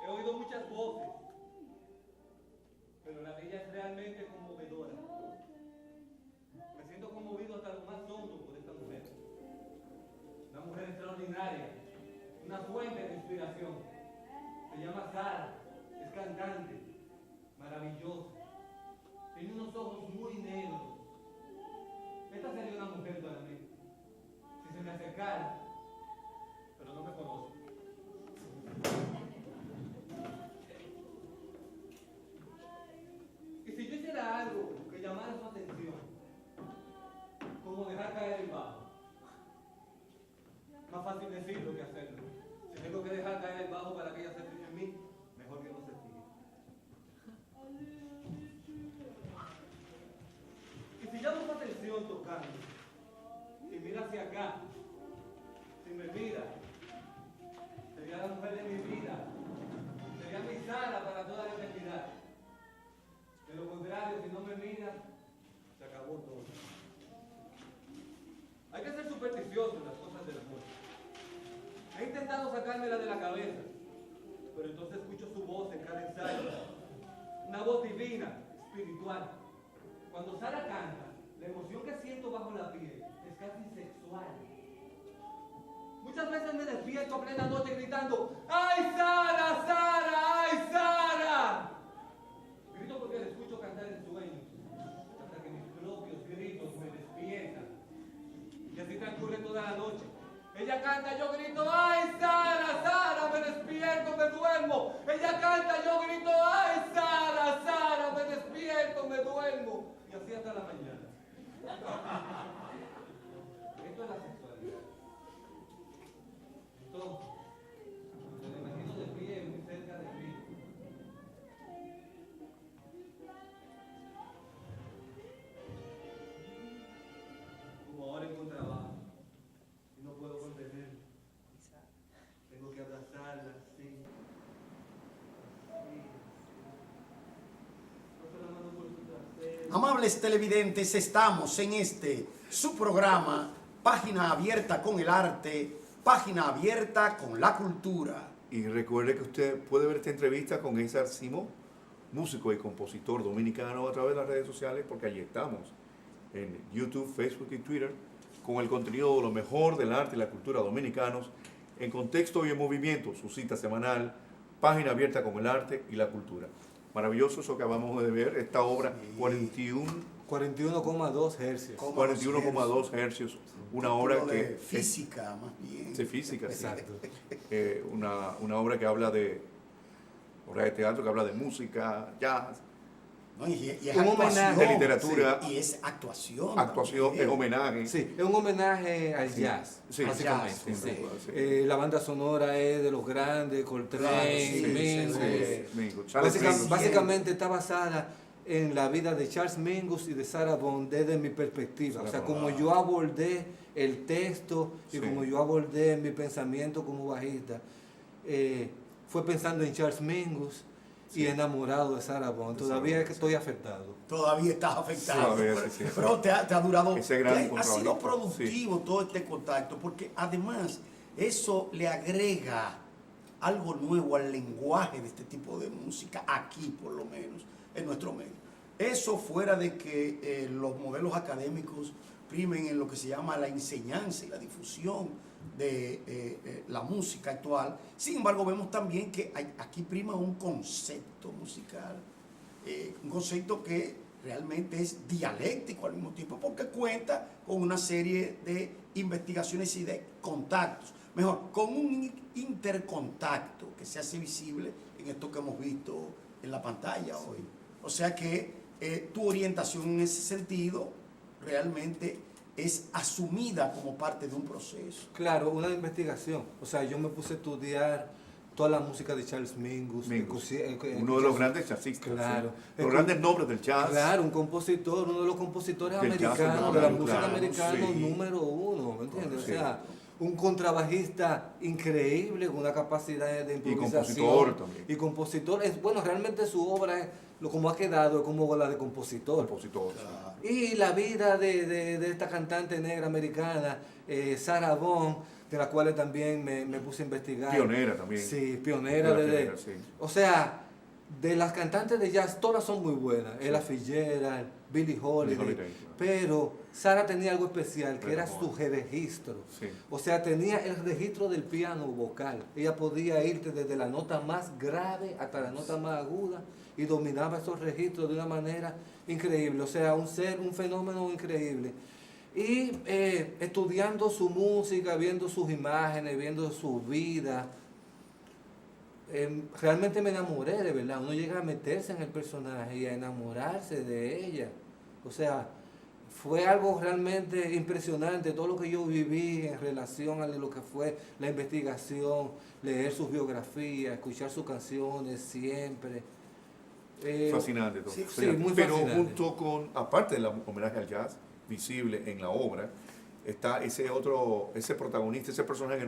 He oído muchas voces, pero la de ella es realmente conmovedora. Me siento conmovido hasta lo más hondo por esta mujer. Una mujer extraordinaria, una fuente de inspiración. Se llama Sara, es cantante, maravillosa. Tiene unos ojos muy negros. Esta sería una mujer para mí. Si se me acercara, pero no me conoce. Y si yo hiciera algo que llamara su atención, como dejar caer el bajo, más fácil decirlo que hacerlo. Si tengo que dejar caer el bajo para que ella se fije en mí, mejor que no se fije. Y si llamo su atención tocando, y mira hacia acá, si me mira, sería la mujer de mi vida, sería mi Sara para toda la eternidad. De lo contrario, si no me mira, se acabó todo. Hay que ser supersticioso en las cosas del amor. He intentado sacármela de la cabeza, pero entonces escucho su voz en cada ensayo. Una voz divina, espiritual. Cuando Sara canta, la emoción que siento bajo la piel es casi sexual. Muchas veces me despierto a plena noche gritando, ¡ay, Sara, Sara, ay, Sara! Grito porque le escucho cantar en sueños, hasta que mis propios gritos me despiertan. Y así transcurre toda la noche. Ella canta, yo grito, ¡ay, Sara, Sara! Me despierto, me duermo. Ella canta, yo grito, ¡ay, Sara, Sara! Me despierto, me duermo. Y así hasta la mañana. Esto es la sexualidad. Entonces, me lo imagino de pie, muy cerca de mí. Como ahora en un trabajo. Y no puedo contenerme. Tengo que abrazarla, sí. Amables televidentes, estamos en su programa, Página Abierta con el Arte, Página Abierta con la Cultura. Y recuerde que usted puede ver esta entrevista con César Simón, músico y compositor dominicano, a través de las redes sociales, porque allí estamos, en YouTube, Facebook y Twitter, con el contenido de lo mejor del arte y la cultura dominicanos, en contexto y en movimiento, su cita semanal, Página Abierta con el Arte y la Cultura. Maravilloso eso que acabamos de ver, esta obra, 41,2 hercios. 41,2 hercios, una obra Título de que física, más bien. de física, sí. Exacto. Una obra que habla de obra de teatro, que habla de música, jazz, No, y es Un actuación, homenaje. de literatura, sí, y es actuación. actuación, también. es homenaje. Sí, es un homenaje al jazz, Sí, básicamente. jazz, sí. sin duda, sí. La banda sonora es de los grandes, Coltrane, Claro, sí, Mingus. sí, Charles Mingus. Básicamente está basada en la vida de Charles Mingus y de Sarah Vaughan desde mi perspectiva. O sea, Sarah como Vaughan. yo abordé el texto y Sí. como yo abordé mi pensamiento como bajista, fue pensando en Charles Mingus y enamorado de Sarah Vaughan. Todavía es que estoy afectado. Todavía estás afectado. Sí, todavía sí, sí. Pero te ha durado. Ese gran ha sido contrabajista, productivo todo este contacto, porque además eso le agrega algo nuevo al lenguaje de este tipo de música, aquí por lo menos, en nuestro medio. Eso fuera de que los modelos académicos primen en lo que se llama la enseñanza y la difusión de la música actual. Sin embargo, vemos también que aquí prima un concepto musical, un concepto que realmente es dialéctico al mismo tiempo, porque cuenta con una serie de investigaciones y de contactos. Mejor, con un intercontacto que se hace visible en esto que hemos visto en la pantalla hoy. O sea que tu orientación en ese sentido realmente es asumida como parte de un proceso. Claro, una investigación. O sea, yo me puse a estudiar toda la música de Charles Mingus. Uno de los grandes jazzistas. Claro. Sí. Los grandes nombres del jazz. Claro, un compositor, uno de los compositores Del jazz, americanos, de la claro, música claro, americana sí. número uno, ¿me entiendes? Sí. O sea, un contrabajista increíble, con una capacidad de improvisación. compositor también. Y compositor, bueno, realmente su obra, como ha quedado, es como la de compositor. Compositor. Y la vida de esta cantante negra americana, Sarah Vaughan, de la cual también me puse a investigar. Pionera también. Sí, pionera. Pionera, sí. O sea, de las cantantes de jazz, todas son muy buenas. Ella Fitzgerald, Billie Holiday. Holiday, claro. Pero Sarah tenía algo especial, que Pero era su registro. Sí. O sea, tenía el registro del piano vocal. Ella podía irte desde la nota más grave hasta la nota más aguda y dominaba esos registros de una manera increíble. O sea, un fenómeno increíble. Y estudiando su música, viendo sus imágenes, viendo su vida, realmente me enamoré, de verdad. Uno llega a meterse en el personaje y a enamorarse de ella. O sea, fue algo realmente impresionante todo lo que yo viví en relación a lo que fue la investigación, leer sus biografías, escuchar sus canciones siempre. Fascinante todo. Sí, Fascinante. muy Pero fascinante. junto con, aparte del homenaje al jazz visible en la obra, está ese protagonista, ese personaje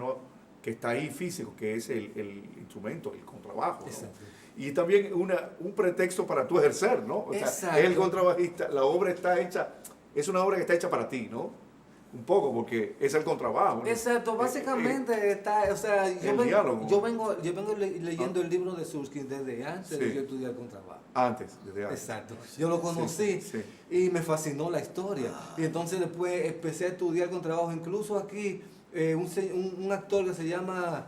que está ahí físico, que es el instrumento, el contrabajo, ¿no? Exacto. Y también un pretexto para tú ejercer, ¿no? O sea, Exacto. el contrabajista, la obra está hecha, es una obra que está hecha para ti, ¿no? un poco, porque es el contrabajo, ¿no? Exacto, básicamente está, o sea, el diálogo. yo vengo leyendo el libro de Susskind desde antes de Sí. yo estudiar contrabajo. Desde antes. Exacto, yo lo conocí Sí. y me fascinó la historia. Y entonces después empecé a estudiar contrabajo, incluso aquí un actor que se llama...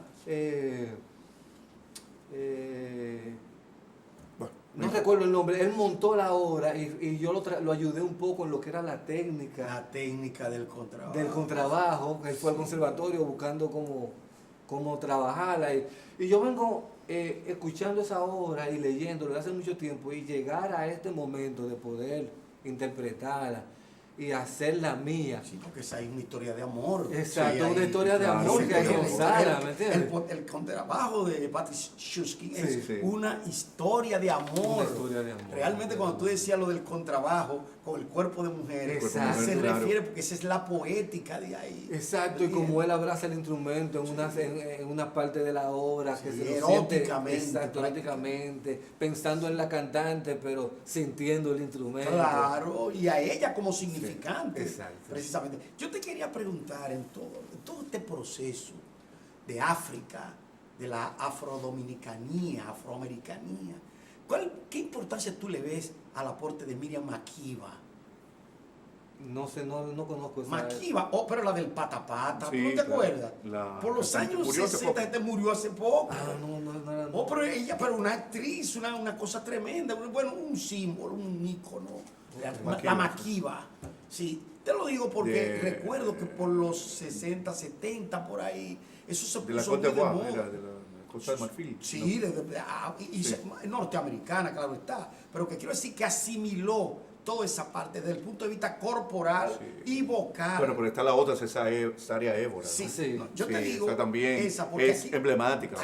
Bueno, no recuerdo el nombre, él montó la obra y yo lo ayudé un poco en lo que era la técnica La técnica del contrabajo. del contrabajo, que fue al conservatorio buscando cómo trabajarla. Y yo vengo escuchando esa obra y leyéndola hace mucho tiempo y llegar a este momento de poder interpretarla y hacerla mía. Sí, porque esa es una historia de amor. Exacto, Sí, una historia de amor que hay en Sara, ¿me entiendes? El contrabajo de Patrick Susskind es Sí. una historia de amor. Una historia de amor. Realmente cuando tú decías lo del contrabajo con el cuerpo de mujer, Exacto. se Claro. refiere porque esa es la poética de ahí. Exacto, y como él abraza el instrumento en una parte de la obra que Sí, se lo siente eróticamente, exacto, eróticamente, pensando en la cantante, pero sintiendo el instrumento. Claro, y a ella como significante, exacto. precisamente. Yo te quería preguntar en todo este proceso de África, de la afrodominicanía, afroamericanía, ¿qué importancia tú le ves al aporte de Miriam Makeba? No sé, no conozco esa. Makeba, pero la del patapata, ¿tú Sí, no te claro. acuerdas? La Por los cantante años murió hace 60, poco. este murió hace poco. Ah, no. Oh, pero una actriz, una cosa tremenda, bueno, un símbolo, un ícono. La Makeba. Sí, te lo digo porque recuerdo que por los 60, 70, por ahí, eso se De la puso Côte muy de d'Ivoire, moda. era de la Costa de Marfil. Sí, Sí. norteamericana, claro está. Pero que quiero decir que asimiló toda esa parte desde el punto de vista corporal Sí. y vocal. Bueno, pero está la otra, Cesárea Évora, ¿no? Sí, Sí. no, yo Sí, te digo esa también esa, porque es emblemática.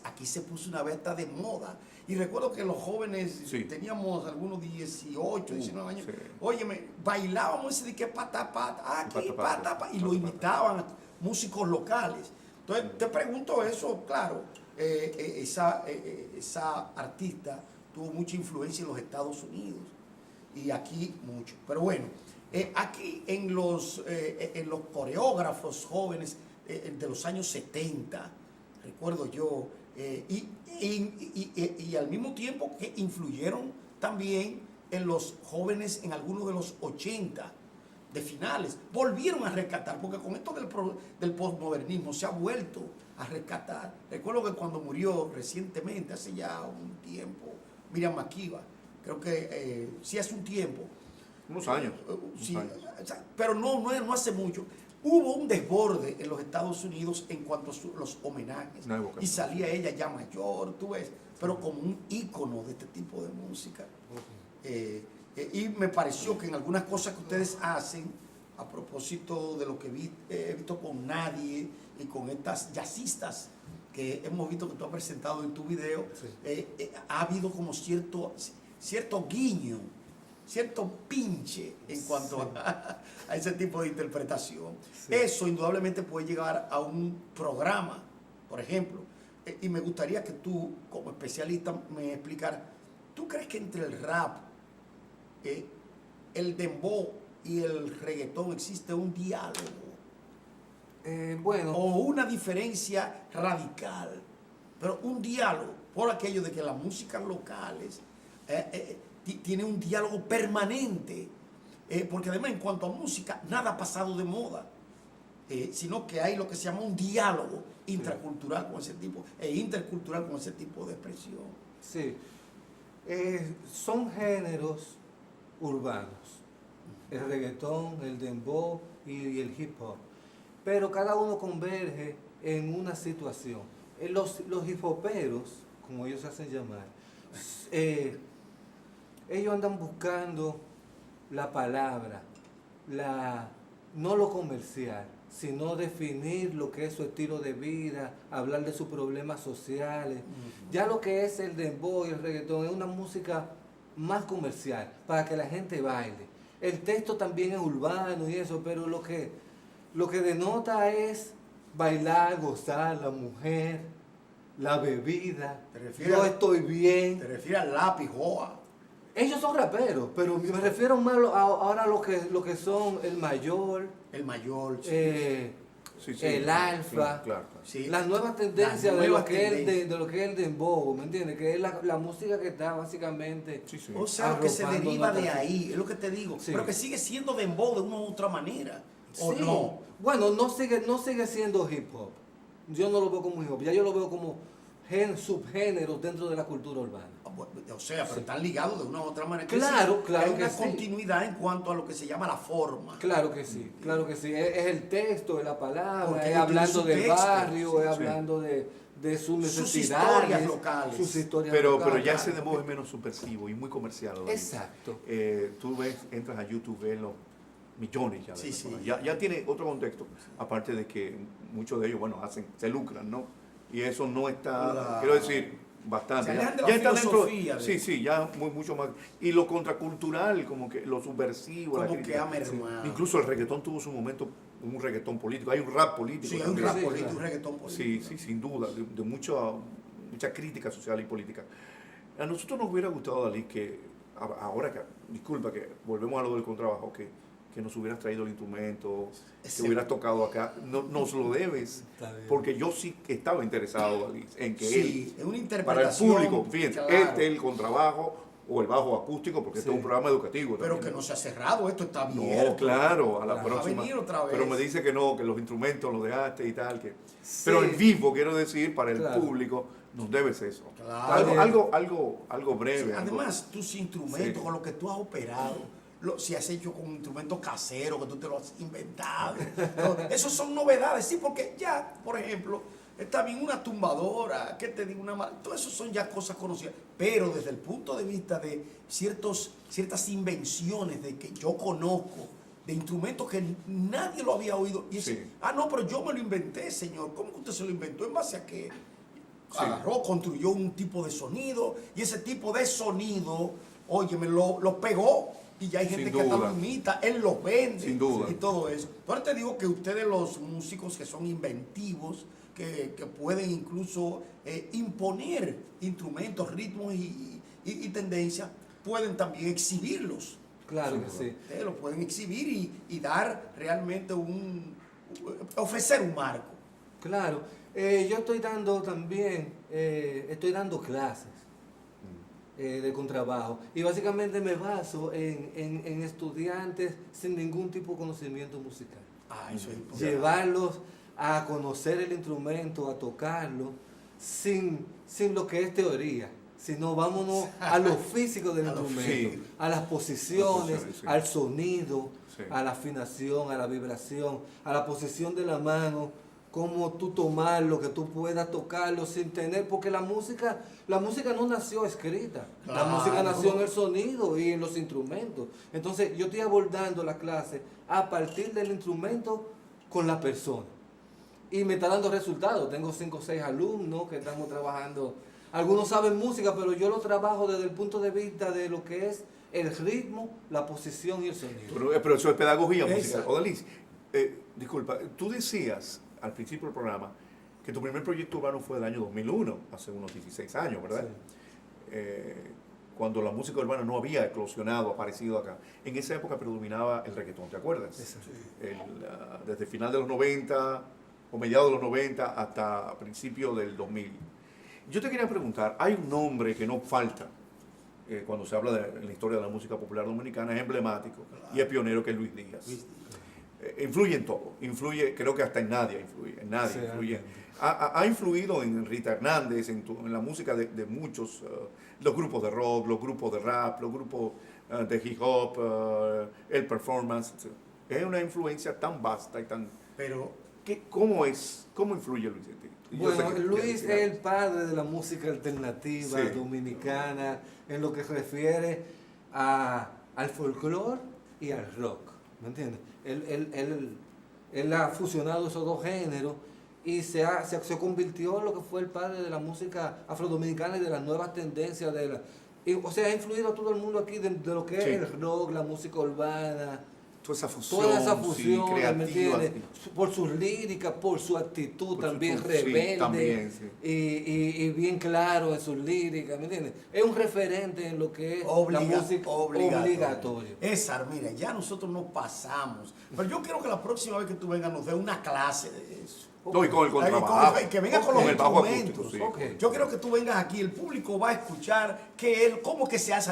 Aquí se puso una beta de moda. Y recuerdo que los jóvenes Sí. teníamos algunos 18, 19 años. sí. Óyeme, bailábamos ese de que pata, aquí, Pata, pata, y lo pata. imitaban músicos locales. Entonces, te pregunto eso, claro, esa artista tuvo mucha influencia en los Estados Unidos y aquí mucho. Pero bueno, aquí en los coreógrafos jóvenes de los años 70, recuerdo yo, y al mismo tiempo que influyeron también en los jóvenes en algunos de los 80, de finales, volvieron a rescatar, porque con esto del postmodernismo se ha vuelto a rescatar. Recuerdo que cuando murió recientemente, hace ya un tiempo, Miriam Makeba, creo que sí hace un tiempo. Unos años. Sí, unos años. o sea, pero no hace mucho. Hubo un desborde en los Estados Unidos en cuanto a los homenajes. Una evocación. Y salía ella ya mayor, tú ves, pero como un ícono de este tipo de música. Y me pareció que en algunas cosas que ustedes hacen, a propósito de lo que he visto con Nadie y con estas jazzistas que hemos visto que tú has presentado en tu video, Sí. ha habido como cierto guiño, cierto pinche en cuanto a ese tipo de interpretación. Sí. Eso indudablemente puede llegar a un programa, por ejemplo, y me gustaría que tú, como especialista, me explicaras, ¿tú crees que entre el rap, el dembow y el reggaetón existe un diálogo Bueno, o una diferencia radical, pero un diálogo, por aquello de que las músicas locales tienen un diálogo permanente, porque además en cuanto a música nada ha pasado de moda, sino que hay lo que se llama un diálogo intracultural con ese tipo e intercultural con ese tipo de expresión. sí. Son géneros urbanos, el reggaetón, el dembow y el hip hop, pero cada uno converge en una situación. Los hip hoperos, como ellos se hacen llamar, ellos andan buscando la palabra, no lo comercial, sino definir lo que es su estilo de vida, hablar de sus problemas sociales. Ya lo que es el dembow y el reggaetón es una música más comercial, para que la gente baile. El texto también es urbano y eso, pero lo que denota es bailar, gozar, la mujer, la bebida. ¿Te refieres Yo a- estoy bien. Te refieres al lápiz, joa. Ellos son raperos, pero me refiero más ahora a lo que son el mayor, El mayor. Sí, sí, el claro, alfa, claro, claro. Sí. las nuevas tendencias Las nuevas de lo que es el dembow, ¿me entiendes? Que es la música que está básicamente... Sí, sí. O sea, lo que se arropando deriva de nuestra- ahí, es lo que te digo. Sí. Pero que sigue siendo dembow de una u otra manera. ¿O Sí. no? Bueno, no sigue siendo hip hop. Yo no lo veo como hip hop, ya yo lo veo como subgéneros dentro de la cultura urbana. O sea, pero están ligados de una u otra manera. Claro, Sí, claro hay una que sí. continuidad en cuanto a lo que se llama la forma. Claro que sí, claro que sí. Es el texto, es la palabra, Porque es ellos hablando tienen del su texto, barrio, sí, es sí. hablando de sus necesidades. historias locales. Sus historias Pero locales. ya ese dembow es menos subversivo y muy comercial. ¿verdad? Exacto. Tú ves, entras a YouTube, ves los millones ya de Sí, personas. sí. Ya tiene otro contexto, aparte de que muchos de ellos, bueno, se lucran, ¿no? Y eso no está, Claro. quiero decir, bastante. Se alejan de la ya está dentro, filosofía de- sí, sí, ya mucho más. Y lo contracultural, como que lo subversivo, la Como que crítica. ha mermado. Incluso el reggaetón tuvo su momento, un reggaetón político, hay un rap político. Sí, hay un también. rap Sí, político, claro. un reggaetón político. Sí, sí, sin duda, de mucha crítica social y política. A nosotros nos hubiera gustado, Dalí, que ahora que, disculpa, que volvemos a lo del contrabajo, que nos hubieras traído el instrumento, Ese- que hubieras tocado acá. No, nos lo debes, Está bien. porque yo sí estaba interesado, Dalí, en que Sí, él, es una para el interpretación. público, fíjense, claro. el contrabajo o el bajo acústico, porque este es un programa educativo. Pero también. que no se ha cerrado, esto está bien. No, claro, a la Claro. próxima. Va a venir otra vez. Pero me dice que no, que los instrumentos los dejaste y tal. Sí. Pero en vivo, quiero decir, para el Claro. público, nos debes eso. Claro. Algo breve. Sí, algo- además, tus instrumentos Sí. con los que tú has operado, si has hecho con instrumentos caseros, que tú te los has inventado, esos son novedades, sí, porque ya, por ejemplo, está bien una tumbadora, ¿qué te digo? Todo eso son ya cosas conocidas, pero desde el punto de vista de ciertas invenciones de que yo conozco, de instrumentos que nadie lo había oído, y dice, Sí. no, pero yo me lo inventé, señor, ¿cómo que usted se lo inventó? ¿En base a qué? Sí. Agarró, construyó un tipo de sonido y ese tipo de sonido, óyeme, lo pegó y ya hay gente Sin que hasta duda. lo imita, él lo vende Sin duda. y todo eso. Ahora te digo que ustedes los músicos que son inventivos, que pueden incluso imponer instrumentos, ritmos y tendencias, pueden también exhibirlos. Claro que sí. Ustedes lo pueden exhibir y dar realmente ofrecer un marco. Claro. Yo estoy dando también, estoy dando clases de contrabajo y básicamente me baso en estudiantes sin ningún tipo de conocimiento musical. Eso es importante. Llevarlos a conocer el instrumento, a tocarlo, sin lo que es teoría, sino vámonos a lo físico del A lo instrumento, físico. a las posiciones, sí. al sonido, Sí. a la afinación, a la vibración, a la posición de la mano, cómo tú tomarlo, que tú puedas tocarlo sin tener, porque la música no nació escrita, la Claro. música nació en el sonido y en los instrumentos. Entonces yo estoy abordando la clase a partir del instrumento con la persona. Y me está dando resultados. Tengo 5 o 6 alumnos que estamos trabajando. Algunos saben música, pero yo lo trabajo desde el punto de vista de lo que es el ritmo, la posición y el sonido. Pero eso es pedagogía musical. Exacto. Odalis, disculpa, tú decías al principio del programa que tu primer proyecto urbano fue del año 2001, hace unos 16 años, ¿verdad? Cuando la música urbana no había eclosionado, aparecido acá. En esa época predominaba el reggaetón, ¿te acuerdas? Exacto. Desde final de los 90 o mediados de los 90 hasta principios del 2000. Yo te quería preguntar, hay un nombre que no falta cuando se habla de la historia de la música popular dominicana, es emblemático y es pionero, que es Luis Díaz. Influye en todo, influye, creo que hasta en Nadia influye, Sí, influye. Ha influido en Rita Hernández, en la música de muchos, los grupos de rock, los grupos de rap, los grupos de hip hop, el performance. Es una influencia tan vasta y tan... Pero ¿Cómo influye Luis en ti? Yo sé Bueno, que Luis quieres es decir el padre de la música alternativa Sí. dominicana en lo que refiere al folclore y al rock, ¿me entiendes? Él ha fusionado esos dos géneros y se convirtió en lo que fue el padre de la música afrodominicana y de las nuevas tendencias o sea, ha influido a todo el mundo aquí de lo que Sí. es el rock, la música urbana, Toda esa fusión, toda esa sí, fusión, ¿me creativa, entiendes? Por sus líricas, por su actitud Por su también actitud, sí, rebelde también, sí. y bien claro en sus líricas, ¿me entiendes? Es un referente en lo que es la música obligatoria. César, mira, ya nosotros nos pasamos. Pero yo quiero que la próxima vez que tú vengas nos dé una clase de eso. No, y con el Ay, contrabajo. que venga con Con los el bajo instrumentos. acústico, sí. Ok. Yo quiero que tú vengas aquí, el público va a escuchar que él, cómo que se hace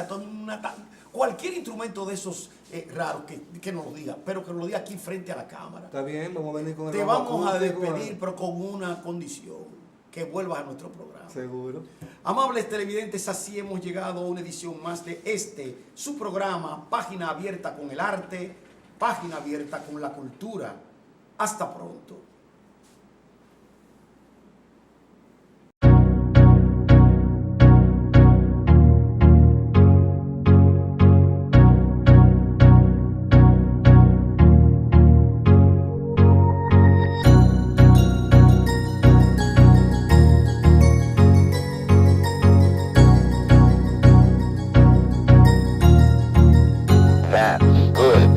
cualquier instrumento de esos raros que nos lo diga, pero que nos lo diga aquí frente a la cámara. Está bien, vamos a venir con el Te bajo vamos a acústico, despedir, pero con una condición, que vuelvas a nuestro programa. Seguro. Amables televidentes, así hemos llegado a una edición más de su programa, Página Abierta con el Arte, Página Abierta con la Cultura. Hasta pronto. That's good.